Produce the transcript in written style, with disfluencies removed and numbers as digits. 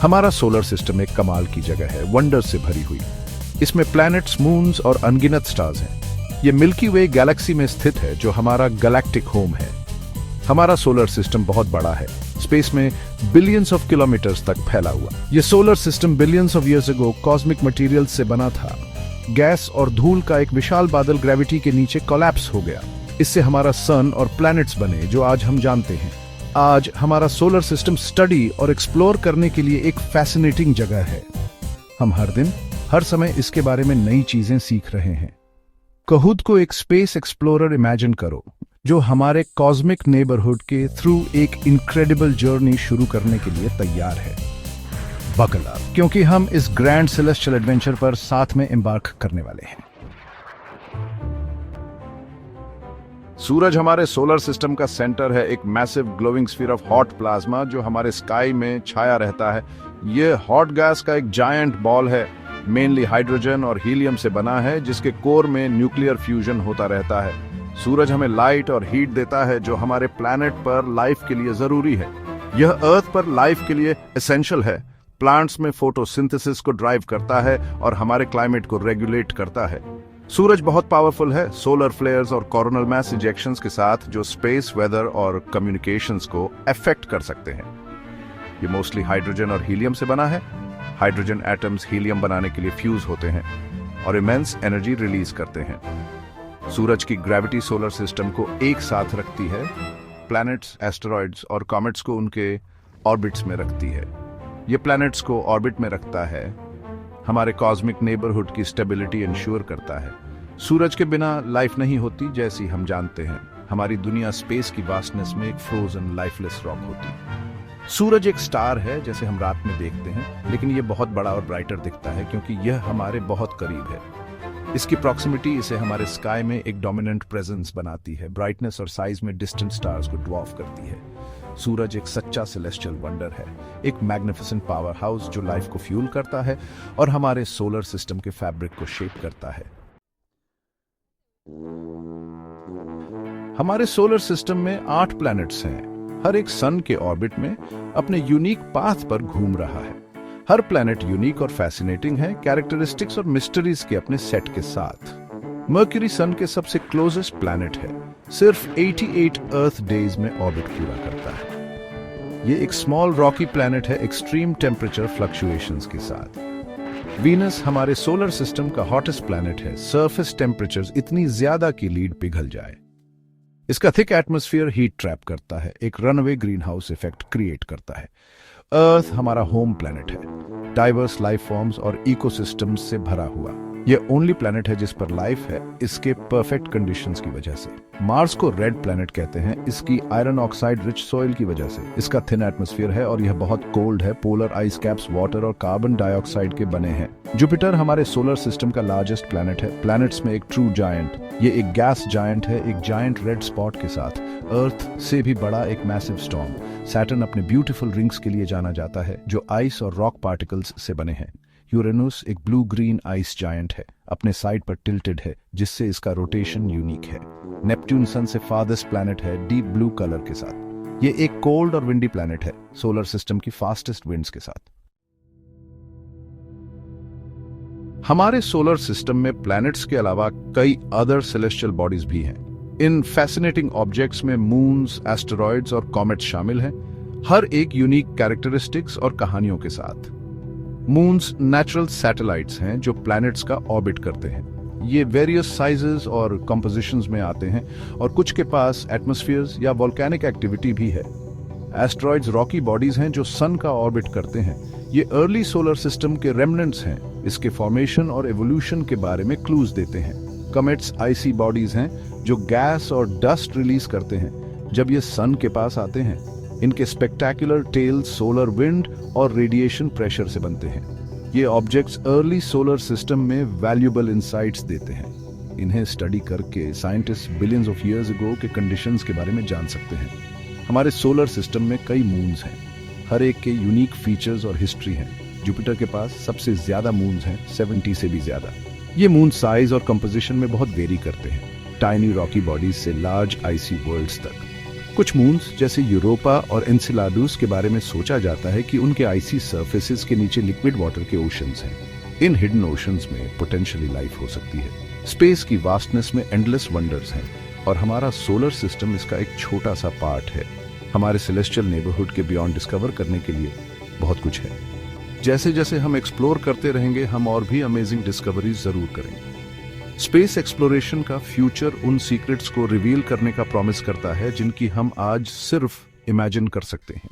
हमारा solar system एक कमाल की जगह है, वंडर से भरी हुई। इसमें प्लैनेट्स, मून्स और अनगिनत स्टार्स हैं। ये मिल्की वे गैलेक्सी में स्थित है, जो हमारा गैलेक्टिक होम है। हमारा सोलर सिस्टम बहुत बड़ा है, स्पेस में बिलियंस ऑफ किलोमीटर्स तक फैला हुआ। ये solar system billions of years ago cosmic material से बना था। गैस और धूल का एक विशाल बादल ग्रेविटी के नीचे कोलैप्स हो गया। इससे हमारा सन और प्लैनेट्स बने, जो आज हम जानते हैं। आज हमारा सोलर सिस्टम स्टडी और एक्सप्लोर करने के लिए एक फैसिनेटिंग जगह है। हम हर दिन, हर समय इसके बारे में नई चीजें सीख रहे हैं। खुद को एक स्पेस एक्सप्लोरर इमेजिन करो, जो हमारे कॉस्मिक नेबरहुड के थ्रू एक इनक्रेडिबल जर्नी शुरू करने के लिए तैयार है। बकल अप, क्योंकि हम इस ग्रैंड सेलेस्टियल एडवेंचर पर साथ में एम्बार्क करने वाले हैं। सूरज हमारे सोलर सिस्टम का सेंटर है, एक massive glowing sphere of hot plasma जो हमारे स्काई में छाया रहता है। यह हॉट गैस का एक जायंट बॉल है, मेनली हाइड्रोजन और हीलियम से बना है, जिसके कोर में न्यूक्लियर फ्यूजन होता रहता है। सूरज हमें लाइट और हीट देता है, जो हमारे प्लैनेट पर लाइफ के लिए जरूरी है। यह अर्थ पर लाइफ के लिए एसेंशियल है। प्लांट्स में फोटोसिंथेसिस को ड्राइव करता है और हमारे क्लाइमेट को रेगुलेट करता है। सूरज बहुत पावरफुल है, सोलर फ्लेयर्स और कोरोनल मास इजेक्शंस के साथ, जो स्पेस, वेदर और कम्युनिकेशंस को अफेक्ट कर सकते हैं। ये मोस्टली हाइड्रोजन और हीलियम से बना है। हाइड्रोजन एटम्स हीलियम बनाने के लिए फ्यूज होते हैं और इमेंस एनर्जी रिलीज करते हैं। सूरज की ग्रेविटी सोलर सिस्टम को एक साथ रखती है, प्लैनेट्स, एस्टेरॉइड्स और कॉमेट्स को उनके ऑर्बिट्स में रखती है। ये प्लैनेट्स को ऑर्बिट में रखता है, हमारे कॉस्मिक नेबरहुड की स्टेबिलिटी इंश्योर करता है। सूरज के बिना लाइफ नहीं होती, जैसी हम जानते हैं। हमारी दुनिया स्पेस की वास्टनेस में एक फ्रोजन लाइफलेस रॉक होती। सूरज एक स्टार है, जैसे हम रात में देखते हैं, लेकिन यह बहुत बड़ा और ब्राइटर दिखता है क्योंकि यह हमारे बहुत करीब है। इसकी प्रॉक्सिमिटी इसे हमारे स्काई में एक डोमिनेंट प्रेजेंस बनाती है, ब्राइटनेस और साइज में डिस्टेंट स्टार्स को ड्वार्फ करती है। सूरज एक सच्चा सेलेस्टियल वंडर है, एक मैग्निफिसेंट पावर हाउस जो लाइफ को फ्यूल करता है और हमारे सोलर सिस्टम के फैब्रिक को शेप करता है। हमारे सोलर सिस्टम में 8 प्लैनेट्स हैं, हर एक सन के ऑर्बिट में अपने यूनिक पाथ पर घूम रहा है। हर प्लैनेट यूनिक और फैसिनेटिंग है, कैरेक्टरिस्टिक्स और मिस्टरीज के अपने सेट के साथ। मर्क्यूरी सन के सबसे क्लोजेस्ट प्लैनेट है, सिर्फ 88 अर्थ डेज में ऑर्बिट पूरा करता है। ये एक स्मॉल रॉकी प्लैनेट है, एक्सट्रीम टेम्परेचर फ्लक्चुएशंस के साथ। वीनस हमारे सोलर सिस्टम का हॉटेस्ट प्लैनेट है, सरफेस टेम्परेचर्स इतनी ज्यादा कि लीड पिघल जाए। इसका थिक एटमॉस्फेयर हीट ट्रैप करता है, एक runaway green house effect create करता है। अर्थ हमारा होम प्लैनेट है, डाइवर्स लाइफ फॉर्म्स और इकोसिस्टम्स से भरा हुआ। यह ओनली प्लैनेट है जिस पर लाइफ है, इसके परफेक्ट कंडीशंस की वजह से। मार्स को रेड प्लैनेट कहते हैं, इसकी आयरन ऑक्साइड रिच सॉइल की वजह से। इसका थिन एटमॉस्फेयर है और यह बहुत कोल्ड है, पोलर आइस कैप्स वाटर और कार्बन डाइऑक्साइड के बने हैं। जुपिटर हमारे सोलर सिस्टम का लार्जेस्ट प्लैनेट है, प्लैनेट्स में एक ट्रू जायंट। ये एक गैस जायंट है, एक जायंट रेड स्पॉट के साथ। अर्थ से भी बड़ा एक मैसिव स्टॉर्म। सैटर्न अपने ब्यूटीफुल रिंग्स के लिए जाना जाता है, जो आइस और रॉक पार्टिकल्स से बने हैं। यूरेनस एक ब्लू ग्रीन आइस जायंट है, अपने साइड पर टिल्टेड है, जिससे इसका रोटेशन यूनिक है। नेपट्यून सन से फार्देस्ट प्लैनेट है, डीप ब्लू कलर के साथ। ये एक कोल्ड और विंडी प्लैनेट है, सोलर सिस्टम की फास्टेस्ट विंड्स के साथ। हमारे सोलर सिस्टम में प्लैनेट्स के अलावा कई अदर सेलेस्टियल बॉडीज भी हैं। इन फैसिनेटिंग ऑब्जेक्ट्स में मून्स, एस्टेरॉइड्स और कॉमेट्स शामिल हैं, हर एक यूनिक कैरेक्टरिस्टिक्स और कहानियों के साथ। मून्स नेचुरल सैटेलाइट्स हैं जो प्लैनेट्स का ऑर्बिट करते हैं। ये वेरियस साइजेस और कंपोजिशंस में आते हैं और कुछ के पास एटमॉस्फेयर्स या वोल्केनिक एक्टिविटी भी है। एस्टेरॉइड्स रॉकी बॉडीज हैं जो सन का ऑर्बिट करते हैं। ये अर्ली सोलर सिस्टम के रेमनेंट्स हैं, इसके फॉर्मेशन और एवोल्यूशन के बारे में क्लूज देते हैं। कमेट्स आइसी बॉडीज हैं जो गैस और डस्ट रिलीज करते हैं जब ये सन के पास आते हैं। इनके स्पेक्टेकुलर टेल सोलर विंड और रेडिएशन प्रेशर से बनते हैं। ये ऑब्जेक्ट्स अर्ली सोलर सिस्टम में वैल्यूएबल इंसाइट्स देते हैं। इन्हें स्टडी करके scientist billions of years ago के कंडीशंस के बारे में जान सकते हैं। हमारे सोलर सिस्टम में कई मून्स हैं, हर एक के यूनिक फीचर्स और हिस्ट्री हैं। जुपिटर के पास सबसे ज्यादा मून्स हैं, 70 से भी ज्यादा। ये मून साइज और कंपोजिशन में बहुत वेरी करते हैं, टाइनी रॉकी बॉडीज से लार्ज आइसी वर्ल्ड्स तक। कुछ मून्स जैसे यूरोपा और एनसिलाडुस के बारे में सोचा जाता है कि उनके आइसी सरफेसेस के नीचे लिक्विड वाटर के ओशंस हैं। इन हिडन ओशंस में पोटेंशियली लाइफ हो सकती है। स्पेस की वास्टनेस में एंडलेस वंडर्स हैं और हमारा सोलर सिस्टम इसका एक छोटा सा पार्ट है। हमारे सेलेस्टियल नेबरहुड के बियॉन्ड डिस्कवर करने के लिए बहुत कुछ है। जैसे जैसे हम एक्सप्लोर करते रहेंगे हम और भी अमेजिंग डिस्कवरीज जरूर करेंगे। स्पेस एक्सप्लोरेशन का फ्यूचर उन सीक्रेट्स को रिवील करने का प्रॉमिस करता है जिनकी हम आज सिर्फ इमेजिन कर सकते हैं।